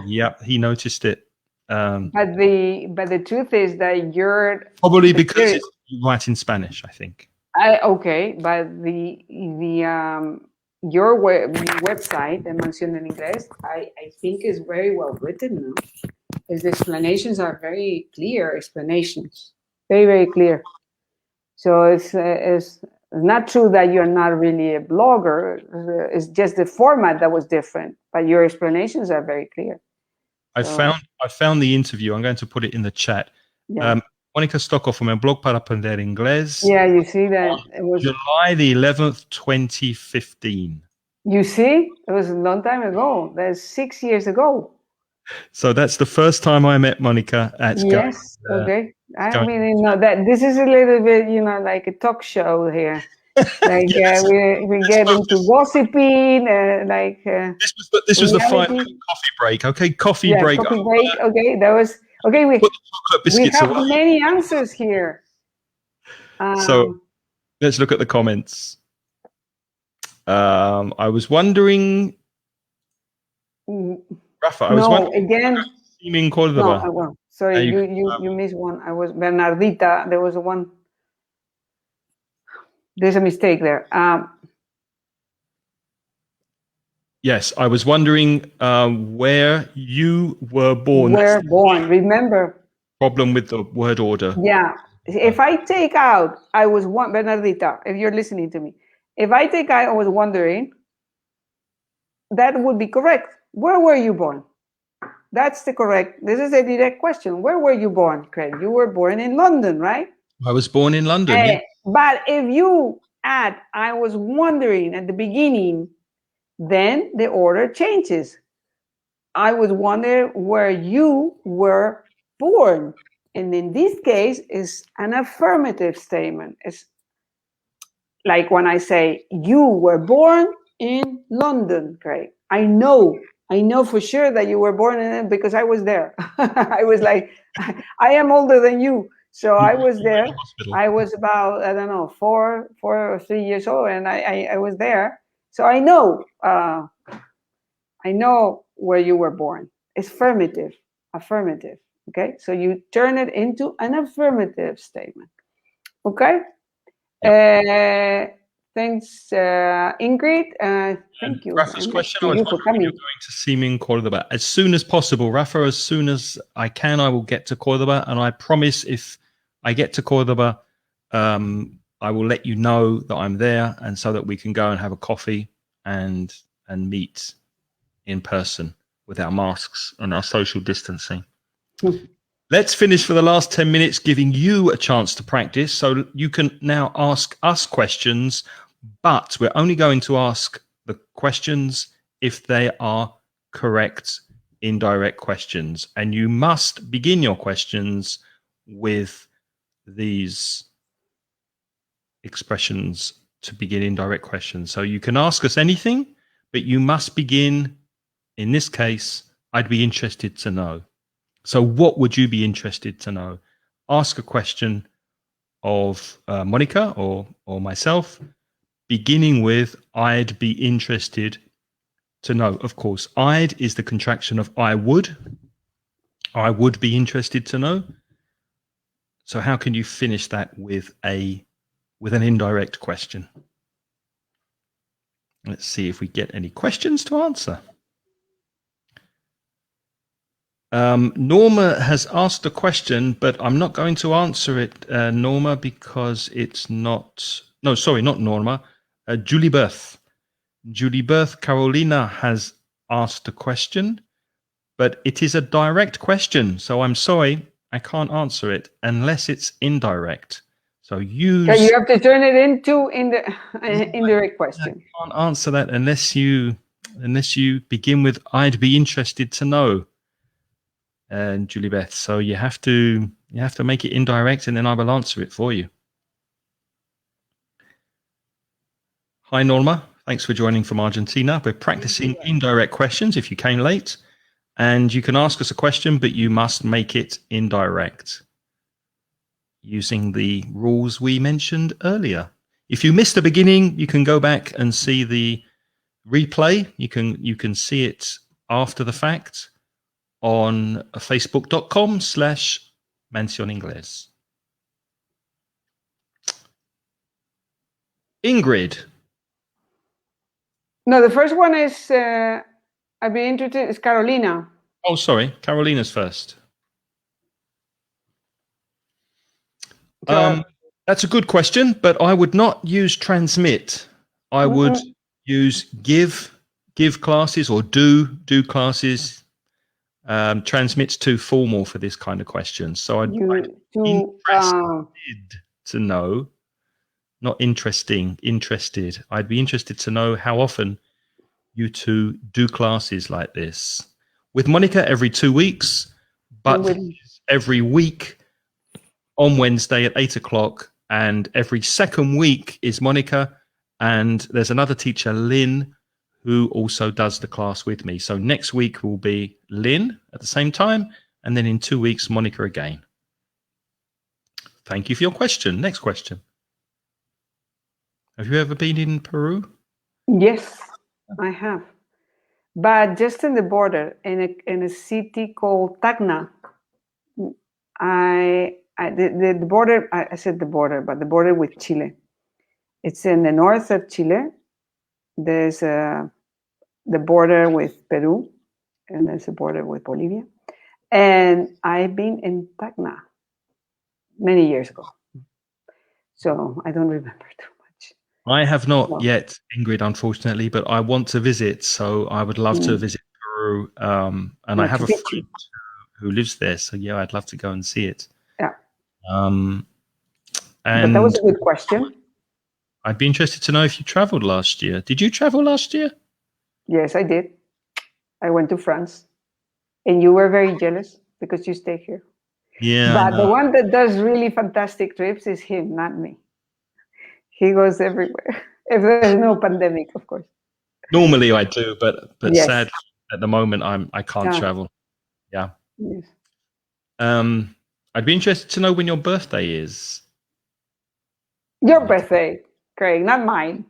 yeah, he noticed it. But the truth is that you're probably because you write in Spanish, I think. Okay, but your website, the Mansión del Inglés, I think is very well written now. The explanations are very clear explanations, very, very clear. So it's It's not true that you're not really a blogger. It's just the format that was different, but your explanations are very clear. I found the interview. I'm going to put it in the chat. Yeah. Mónica Stockoff from El Blog para Aprender Inglés. Yeah, you see that it was July the 11th, 2015. You see, it was a long time ago. That's 6 years ago. So that's the first time I met Mónica at Yes. Okay. I mean, that this is a little bit, like a talk show here. Like yes. we get into gossiping, this was the final coffee break. Okay, coffee break. Coffee break. Okay, that was okay. We have away. many answers here. So let's look at the comments. I was wondering, Rafa. I was wondering again. Córdoba. No, sorry, you missed one. I was Bernardita. There was one. There's a mistake there. Yes, I was wondering where you were born. Remember. Problem with the word order. Yeah. If I take out, I was one, Bernardita, if you're listening to me, if I take out, I was wondering, that would be correct. Where were you born? That's the correct. This is a direct question. Where were you born, Craig? You were born in London, right? I was born in London. Yeah. But if you add, I was wondering at the beginning, then the order changes. I was wondering where you were born. And in this case, is an affirmative statement. It's like when I say, you were born in London, Craig. I know for sure that you were born in it because I was there. I was like, I am older than you. So I was there. I was about, I don't know, 4 or 3 years old, and I was there. So I know where you were born. It's affirmative. Okay, so you turn it into an affirmative statement. Okay. Thanks, Ingrid. Thank you. Rafa's question, I was wondering when you're going to see me in Córdoba. As soon as possible, Rafa, as soon as I can, I will get to Córdoba. And I promise if I get to Córdoba, I will let you know that I'm there, and so that we can go and have a coffee and meet in person with our masks and our social distancing. Let's finish for the last 10 minutes giving you a chance to practice, so you can now ask us questions, but we're only going to ask the questions if they are correct indirect questions. And you must begin your questions with these expressions to begin indirect questions. So you can ask us anything, but you must begin, in this case, I'd be interested to know. So what would you be interested to know? Ask a question of Mónica or myself, beginning with I'd be interested to know. Of course, I'd is the contraction of I would. I would be interested to know. So how can you finish that with an indirect question? Let's see if we get any questions to answer. Norma has asked a question, but I'm not going to answer it, Norma, because it's not... No, sorry, not Norma. Julie Berth. Julie Berth Carolina has asked a question, but it is a direct question. So I'm sorry, I can't answer it unless it's indirect. So you have to turn it into indirect question. I can't answer that unless you begin with I'd be interested to know. And Julie Beth, so you have to make it indirect, and then I will answer it for you. Hi Norma, thanks for joining from Argentina. We're practicing indirect questions if you came late, and you can ask us a question, but you must make it indirect using the rules we mentioned earlier. If you missed the beginning, you can go back and see the replay. You can see it after the fact on facebook.com/mencioningles. Ingrid. No, the first one is, I'd be interested, is Carolina. Oh, sorry. Carolina's first. So That's a good question, but I would not use transmit. I would use give classes, or do classes. Transmit's too formal for this kind of question. So I'd be interested to know, not interested. I'd be interested to know how often you two do classes like this. With Monica, every 2 weeks, but every week on Wednesday at 8 o'clock. And every second week is Monica. And there's another teacher, Lynn, who also does the class with me. So next week will be Lynn at the same time. And then in 2 weeks, Monica again. Thank you for your question. Next question. Have you ever been in Peru? Yes, I have. But just in the border, in a city called Tacna. The border, I said the border, but the border with Chile. It's in the north of Chile. There's the border with Peru, and there's a border with Bolivia. And I've been in Tacna many years ago. So I don't remember too much. I have not yet, Ingrid, unfortunately, but I want to visit. So I would love to visit Peru. And I have a friend who lives there. So yeah, I'd love to go and see it. Yeah. And but that was a good question. I'd be interested to know if you traveled last year. Did you travel last year? Yes, I did. I went to France. And you were very jealous because you stay here. Yeah. But the one that does really fantastic trips is him, not me. He goes everywhere. If there's no pandemic, of course. Normally I do, but yes. Sadly at the moment I can't travel. Yeah. Yes. I'd be interested to know when your birthday is. Your birthday, Craig, not mine.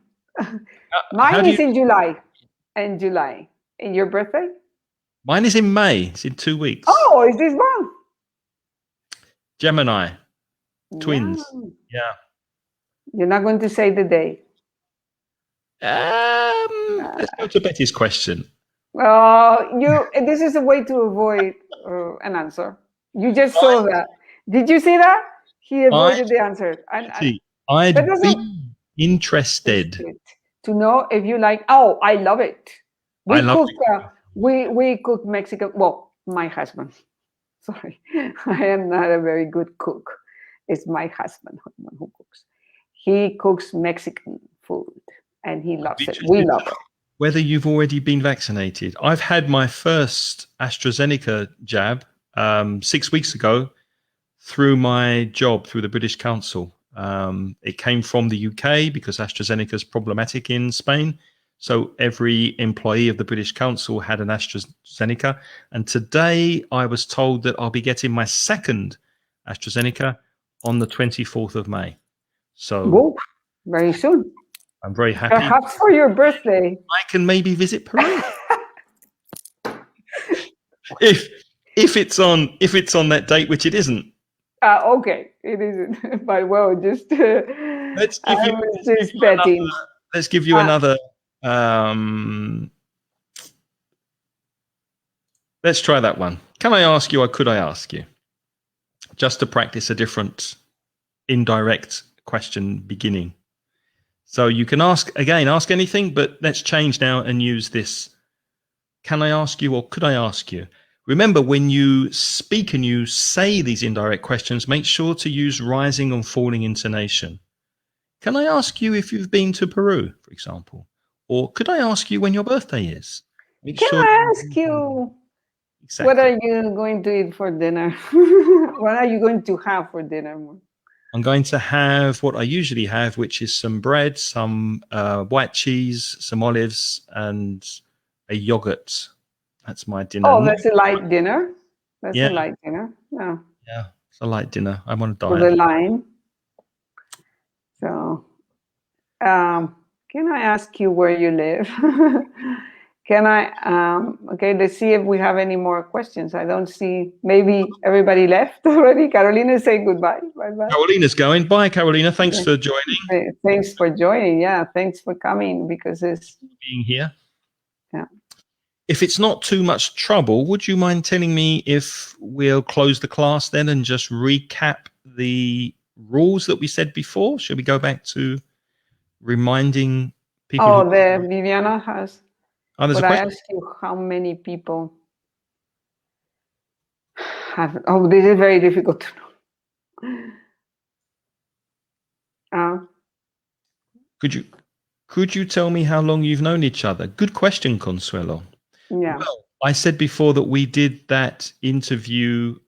Mine is in July. In July. And your birthday? Mine is in May. It's in 2 weeks. Oh, is this month? Gemini. Twins. Yeah. You're not going to say the day. Let's go to Betty's question. This is a way to avoid an answer. You just saw that. Did you see that? He avoided the answer. I'd be interested to know if you like. Oh, I love it. We cook Mexican. Well, my husband. Sorry, I am not a very good cook. It's my husband who cooks. He cooks Mexican food, and he loves it. We love it. Whether you've already been vaccinated. I've had my first AstraZeneca jab 6 weeks ago through my job, through the British Council. It came from the UK because AstraZeneca is problematic in Spain. So every employee of the British Council had an AstraZeneca. And today I was told that I'll be getting my second AstraZeneca on the 24th of May. So very soon. I'm very happy. Perhaps for your birthday. I can maybe visit Peru. if it's on that date, which it isn't. Okay, it isn't. But well, just let's give you another. Let's try that one. Can I ask you, or could I ask you, just to practice a different indirect question beginning? So you can ask anything, but let's change now and use this. Can I ask you, or could I ask you? Remember, when you speak and you say these indirect questions, make sure to use rising and falling intonation. Can I ask you if you've been to Peru, for example? Or could I ask you when your birthday is? I ask you what are you going to eat for dinner? What are you going to have for dinner? I'm going to have what I usually have, which is some bread, some white cheese, some olives, and a yogurt. That's my dinner. Oh, that's a light dinner? That's a light dinner. Yeah. Yeah, it's a light dinner. I'm on a diet. For the line. So, can I ask you where you live? Can I, okay, let's see if we have any more questions. I don't see, maybe everybody left already. Carolina is saying goodbye. Bye-bye. Carolina's going. Bye, Carolina. Thanks for joining. Thanks for joining. Yeah, thanks for coming because it's... being here. Yeah. If it's not too much trouble, would you mind telling me if we'll close the class then and just recap the rules that we said before? Should we go back to reminding people? Oh, Viviana has. Oh, there's But a I question. ask you how many people have. Oh, this is very difficult to know. Could you tell me how long you've known each other? Good question, Consuelo. Yeah. Well, I said before that we did that interview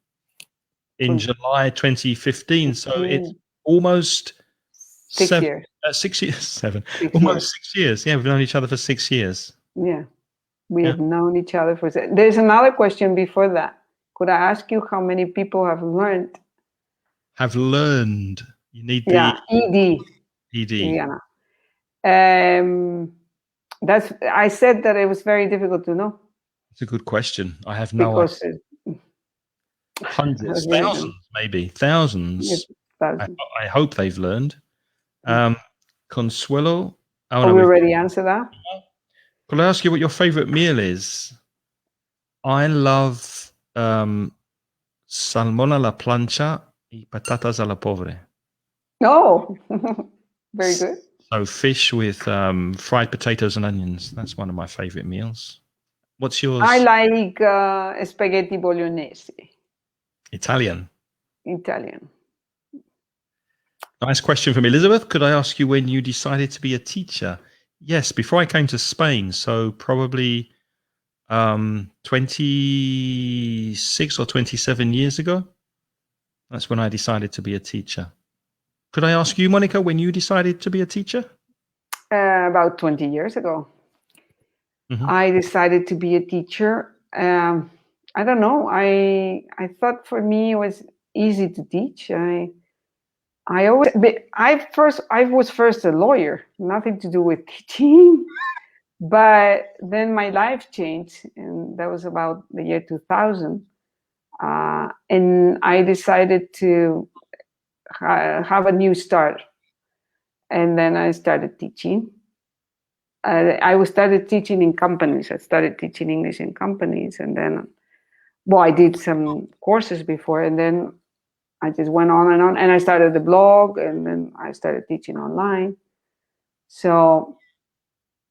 in July 2015, so it's almost 6 years. 6 years, 7, 6 almost years. 6 years. Yeah, we've known each other for 6 years. Yeah, we have known each other for. There's another question before that. Could I ask you how many people have learned? Have learned. You need the ed. ed. That's. I said that it was very difficult to know. It's a good question. I have no idea. Hundreds, thousands, maybe thousands. Yes, thousands. I hope they've learned. Consuelo. Oh, we already answered that. Could I ask you what your favorite meal is? I love salmon a la plancha y patatas a la pobre. Oh, very good. So fish with fried potatoes and onions. That's one of my favorite meals. What's yours? I like spaghetti bolognese. Italian. Nice question from Elizabeth. Could I ask you when you decided to be a teacher? Yes, before I came to Spain. So probably 26 or 27 years ago. That's when I decided to be a teacher. Could I ask you, Monica, when you decided to be a teacher? About 20 years ago. I decided to be a teacher. I don't know. I thought for me it was easy to teach. I was first a lawyer, nothing to do with teaching. But then my life changed, and that was about the year 2000. And I decided to have a new start. And then I started teaching. I started teaching in companies. I started teaching English in companies. And then, I did some courses before. And then I just went on. And I started the blog. And then I started teaching online. So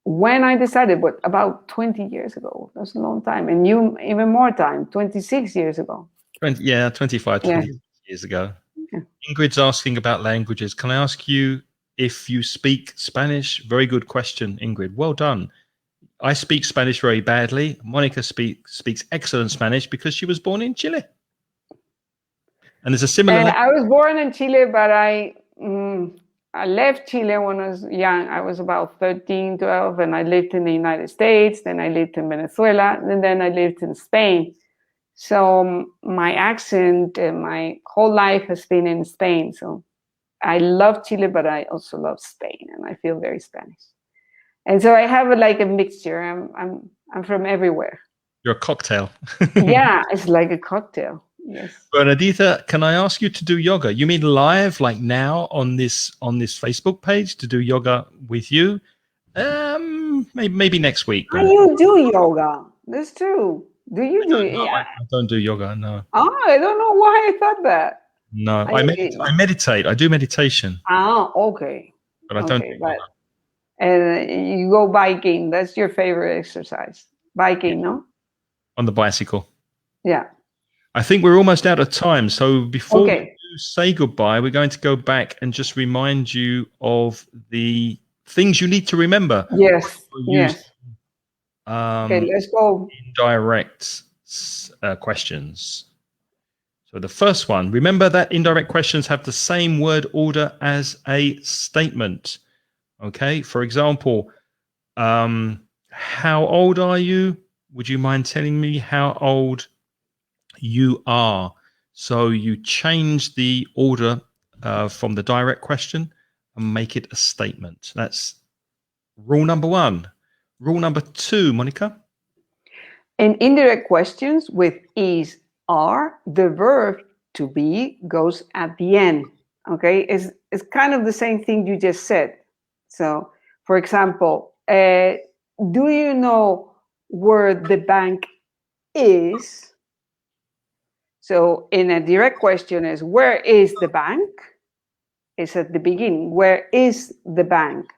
when I decided, but about 20 years ago, that's a long time. And you, even more time, 26 years ago. 25, 20 years ago. Yeah. Ingrid's asking about languages. Can I ask you if you speak Spanish? Very good question, Ingrid. Well done. I speak Spanish very badly. Monica speaks excellent Spanish because she was born in Chile. And there's a similar... I was born in Chile, but I left Chile when I was young. I was about 13, 12, and I lived in the United States. Then I lived in Venezuela, and then I lived in Spain. So my accent and my whole life has been in Spain. So I love Chile, but I also love Spain, and I feel very Spanish. And so I have like a mixture. I'm from everywhere. You're a cocktail. Yeah, it's like a cocktail. Yes. Bernadita, can I ask you to do yoga? You mean live, like now on this Facebook page, to do yoga with you? Maybe next week. You do yoga. That's true. Do you do it? I don't do yoga, no. Oh, I don't know why I thought that. No, I meditate. I do meditation. Ah, okay. But I don't do yoga. And you go biking. That's your favorite exercise. Biking, no? On the bicycle. Yeah. I think we're almost out of time. So before we say goodbye, we're going to go back and just remind you of the things you need to remember. Yes. Okay, let's go. Indirect questions. So the first one, remember that indirect questions have the same word order as a statement. Okay, for example, how old are you? Would you mind telling me how old you are? So you change the order from the direct question and make it a statement. That's rule number one. Rule number two, Monica. In indirect questions with is, are, the verb to be goes at the end. Okay, it's kind of the same thing you just said. So, for example, do you know where the bank is? So in a direct question is, where is the bank? is at the beginning. Where is the bank?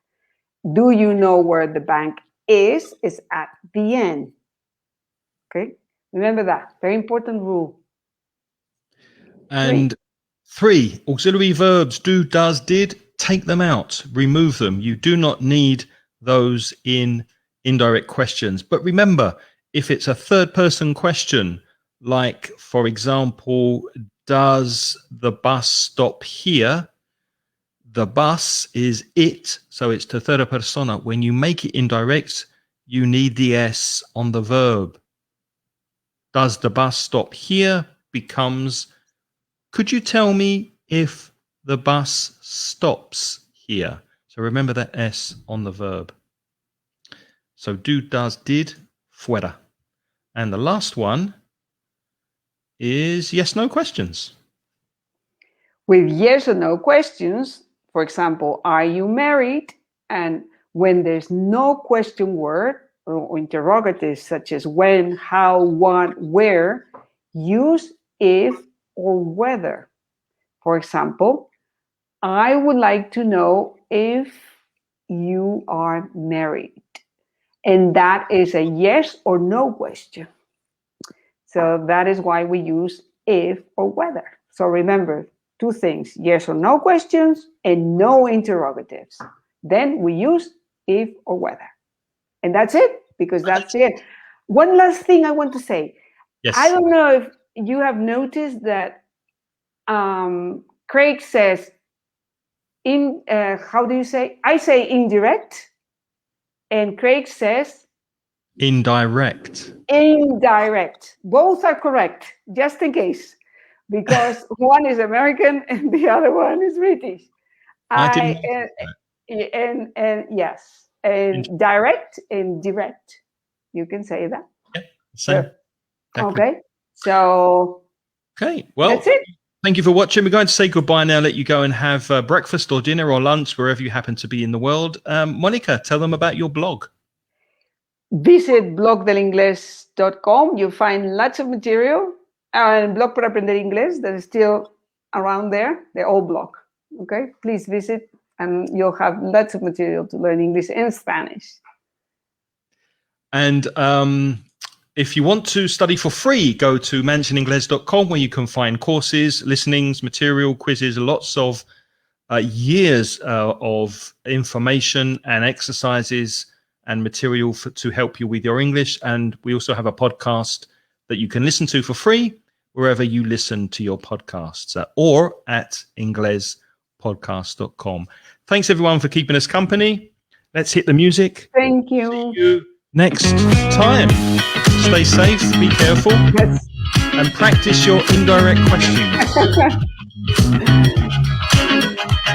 Do you know where the bank is at the end. Okay, remember that. Very important rule. And 3, auxiliary verbs, do, does, did, take them out, remove them. You do not need those in indirect questions. But remember, if it's a third person question, like, for example, does the bus stop here? The bus is it, so it's to third persona. When you make it indirect, you need the S on the verb. Does the bus stop here becomes, could you tell me if the bus stops here? So remember that S on the verb. So do, does, did, fuera. And the last one is yes, no questions. With yes or no questions, for example, are you married? And when there's no question word or interrogatives such as when, how, what, where, use if or whether. For example, I would like to know if you are married. And that is a yes or no question. So that is why we use if or whether. So remember, 2 things, yes or no questions and no interrogatives. Then we use if or whether. And that's it, because that's it. One last thing I want to say. Yes. I don't know if you have noticed that Craig says, how do you say? I say indirect, and Craig says indirect. Indirect. Both are correct, just in case, because one is American and the other one is British. Yes, and direct and direct. You can say that. Yeah, same. Okay, so okay, well, that's it. Thank you for watching. We're going to say goodbye now, let you go and have breakfast or dinner or lunch, wherever you happen to be in the world. Monica, tell them about your blog. Visit blogdelingles.com. You'll find lots of material. And Blog para Aprender Inglés, that is still around there. They're all blog. Okay, please visit and you'll have lots of material to learn English and Spanish. And if you want to study for free, go to mansioningles.com, where you can find courses, listenings, material, quizzes, lots of years of information and exercises and material to help you with your English. And we also have a podcast that you can listen to for free wherever you listen to your podcasts, or at inglespodcast.com. Thanks, everyone, for keeping us company. Let's hit the music. Thank you. See you next time. Stay safe, be careful, and practice your indirect questions.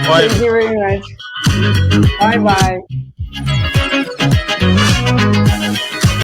Bye. Thank you very much. Bye-bye.